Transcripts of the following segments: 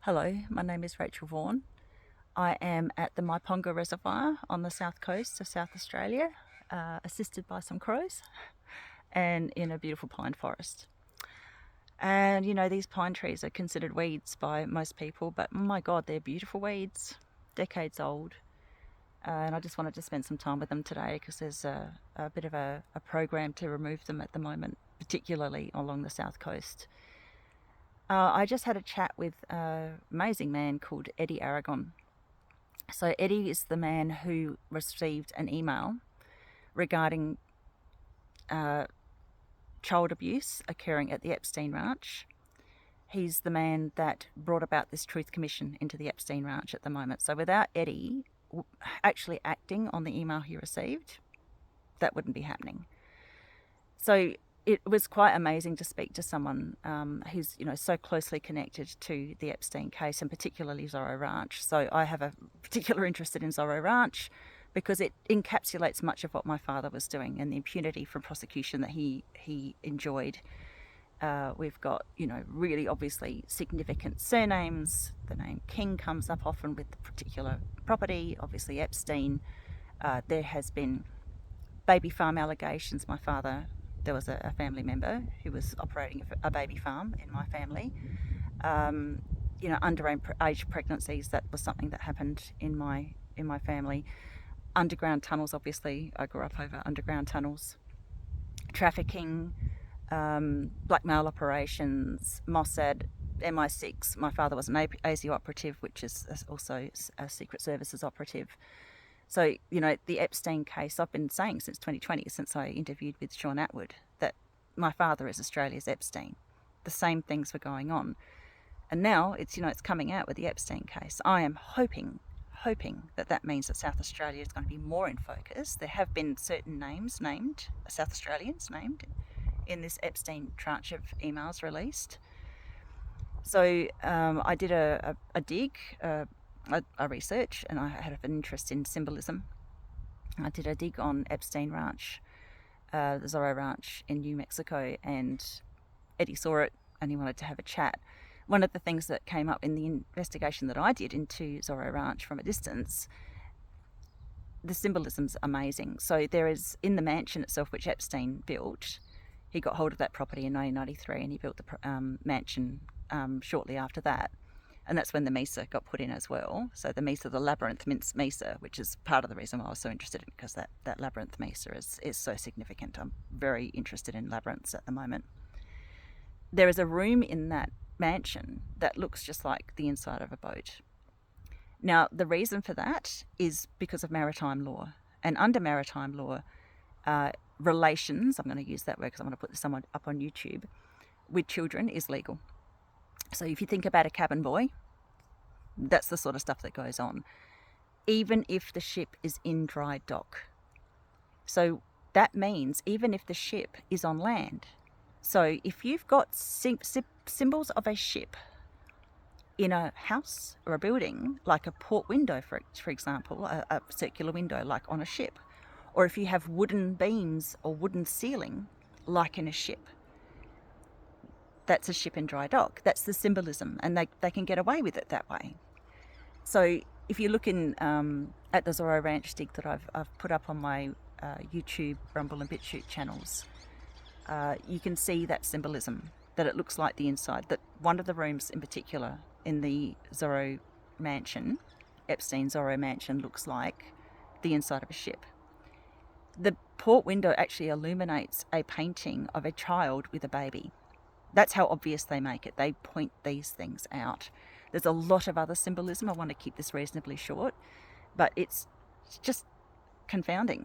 Hello, my name is Rachel Vaughan. I am at the Myponga Reservoir on the south coast of South Australia, assisted by some crows and in a beautiful pine forest. And you know, these pine trees are considered weeds by most people, but my God, they're beautiful weeds, decades old. And I just wanted to spend some time with them today because there's a bit of a program to remove them at the moment, particularly along the south coast. I just had a chat with an amazing man called Eddy Aragon. So Eddie is the man who received an email regarding child abuse occurring at the Epstein Ranch. He's the man that brought about this Truth Commission into the Epstein Ranch at the moment. So without Eddie actually acting on the email he received, that wouldn't be happening. So it was quite amazing to speak to someone who's, you know, so closely connected to the Epstein case, and particularly Zorro Ranch. So I have a particular interest in Zorro Ranch because it encapsulates much of what my father was doing and the impunity from prosecution that he enjoyed. We've got, you know, really obviously significant surnames. The name King comes up often with the particular property, obviously Epstein. There has been baby farm allegations. My father, there was a family member who was operating a baby farm in my family. You know, underage pregnancies, that was something that happened in my family. Underground tunnels, obviously, I grew up over underground tunnels. Trafficking, blackmail operations, Mossad, MI6. My father was an ASIO operative, which is also a Secret Services operative. So, you know, the Epstein case, I've been saying since 2020, since I interviewed with Sean Atwood, that my father is Australia's Epstein. The same things were going on. And now it's, you know, it's coming out with the Epstein case. I am hoping that means that South Australia is going to be more in focus. There have been certain names named, South Australians named, in this Epstein tranche of emails released. So I did a dig, a research, and I had an interest in symbolism. I did a dig on Epstein Ranch, the Zorro Ranch in New Mexico, and Eddie saw it and he wanted to have a chat. One of the things that came up in the investigation that I did into Zorro Ranch from a distance, the symbolism's amazing. So there is, in the mansion itself, which Epstein built, he got hold of that property in 1993 and he built the mansion shortly after that. And that's when the Mesa got put in as well. So the Mesa, the Labyrinth Mesa, which is part of the reason why I was so interested in it, because that Labyrinth Mesa is so significant. I'm very interested in labyrinths at the moment. There is a room in that mansion that looks just like the inside of a boat. Now, the reason for that is because of maritime law. And under maritime law, relations, I'm going to use that word because I'm going to put this up on YouTube, with children is legal. So if you think about a cabin boy, that's the sort of stuff that goes on, even if the ship is in dry dock. So that means even if the ship is on land. So if you've got symbols of a ship in a house or a building, like a port window, for example, a circular window like on a ship, or if you have wooden beams or wooden ceiling like in a ship, that's a ship in dry dock. That's the symbolism, and they can get away with it that way. So if you look in at the Zorro Ranch dig that I've put up on my YouTube, Rumble and BitChute channels, you can see that symbolism, that it looks like the inside, that one of the rooms in particular in the Zorro mansion, Epstein Zorro mansion, looks like the inside of a ship. The port window actually illuminates a painting of a child with a baby. That's how obvious they make it. They point these things out. There's a lot of other symbolism. I want to keep this reasonably short, but it's just confounding.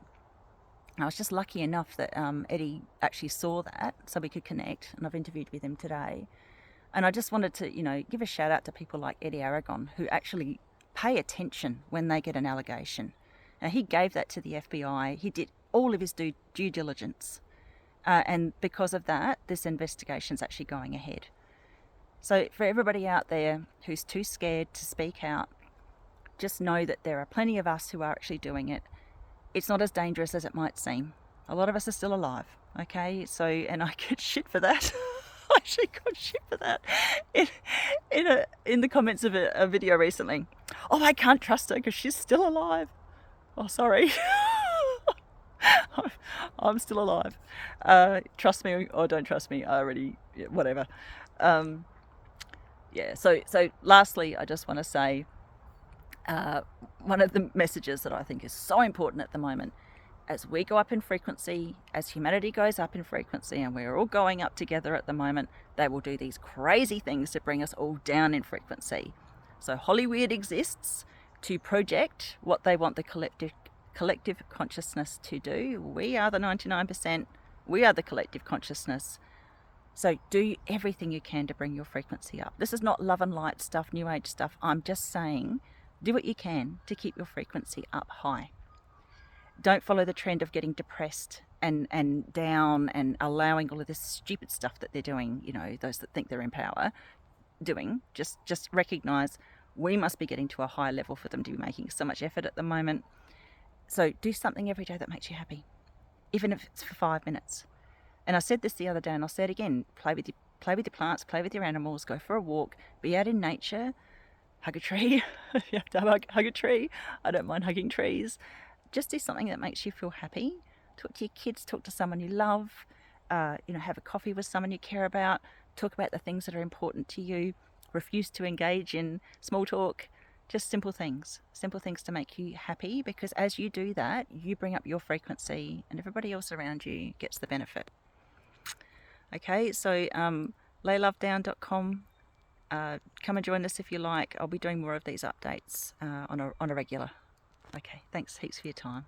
I was just lucky enough that Eddie actually saw that, so we could connect, and I've interviewed with him today. And I just wanted to, you know, give a shout out to people like Eddy Aragon, who actually pay attention when they get an allegation. Now, he gave that to the FBI. He did all of his due diligence. And because of that, this investigation's actually going ahead. So for everybody out there who's too scared to speak out, just know that there are plenty of us who are actually doing it. It's not as dangerous as it might seem. A lot of us are still alive, okay? So, and I get shit for that. I actually got shit for that. in the comments of a video recently, oh, I can't trust her because she's still alive. Oh, sorry. I'm still alive. Trust me or don't trust me. I already, whatever. Yeah. So lastly, I just want to say, one of the messages that I think is so important at the moment, as we go up in frequency, as humanity goes up in frequency, and we're all going up together at the moment, they will do these crazy things to bring us all down in frequency. So Hollywood exists to project what they want the collective consciousness to do. We are the 99%. We are the collective consciousness. So do everything you can to bring your frequency up. This is not love and light stuff, new age stuff. I'm just saying, do what you can to keep your frequency up high. Don't follow the trend of getting depressed and down and allowing all of this stupid stuff that they're doing, you know, those that think they're in power, doing. Just recognize we must be getting to a high level for them to be making so much effort at the moment. So do something every day that makes you happy, even if it's for 5 minutes. And I said this the other day, and I'll say it again. Play with your plants, play with your animals, go for a walk, be out in nature, hug a tree. You have to hug a tree. I don't mind hugging trees. Just do something that makes you feel happy. Talk to your kids, talk to someone you love, have a coffee with someone you care about, talk about the things that are important to you, refuse to engage in small talk, just simple things to make you happy, because as you do that, you bring up your frequency and everybody else around you gets the benefit. Okay, so leylovedown.com. Come and join us if you like. I'll be doing more of these updates on a regular. Okay, thanks heaps for your time.